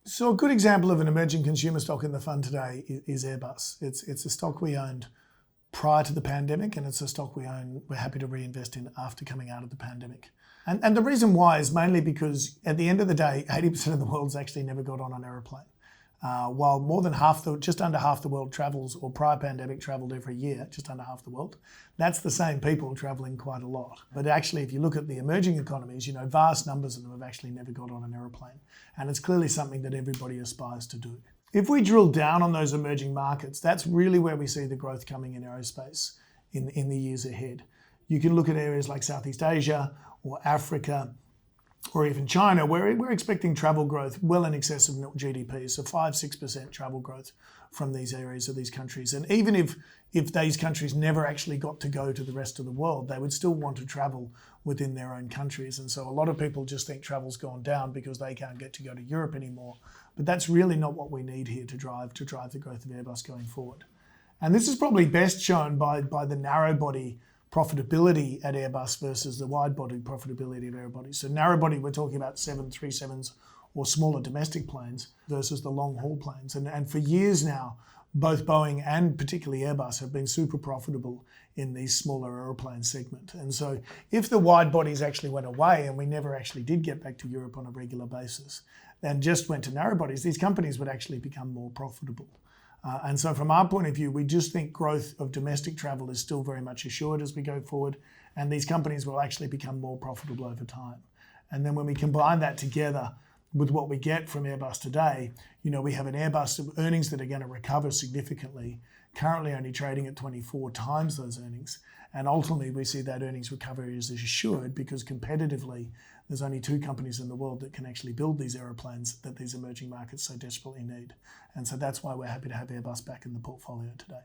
So a good example of an emerging consumer stock in the fund today is Airbus. It's a stock we owned prior to the pandemic, and it's a stock we're happy to reinvest in after coming out of the pandemic. And the reason why is mainly because at the end of the day, 80% of the world's actually never got on an aeroplane. While more than just under half the world travels, or prior pandemic travelled every year, just under half the world, that's the same people travelling quite a lot. But actually, if you look at the emerging economies, vast numbers of them have actually never got on an aeroplane. And it's clearly something that everybody aspires to do. If we drill down on those emerging markets, that's really where we see the growth coming in aerospace in the years ahead. You can look at areas like Southeast Asia or Africa, or even China, where we're expecting travel growth well in excess of GDP, so 5-6% travel growth from these areas of these countries. And even if these countries never actually got to go to the rest of the world, they would still want to travel within their own countries. And so a lot of people just think travel's gone down because they can't get to go to Europe anymore. But that's really not what we need here to drive the growth of Airbus going forward. And this is probably best shown by the narrow body profitability at Airbus versus the wide body profitability of Airbus. So narrow body, we're talking about 737s or smaller domestic planes versus the long haul planes. And for years now, both Boeing and particularly Airbus have been super profitable in these smaller aeroplane segment. And so if the wide bodies actually went away and we never actually did get back to Europe on a regular basis and just went to narrow bodies, these companies would actually become more profitable. And so from our point of view, we just think growth of domestic travel is still very much assured as we go forward, and these companies will actually become more profitable over time. And then when we combine that together with what we get from Airbus today, we have an Airbus of earnings that are going to recover significantly, currently only trading at 24 times those earnings. And ultimately, we see that earnings recovery is assured because competitively, there's only 2 companies in the world that can actually build these aeroplanes that these emerging markets so desperately need. And so that's why we're happy to have Airbus back in the portfolio today.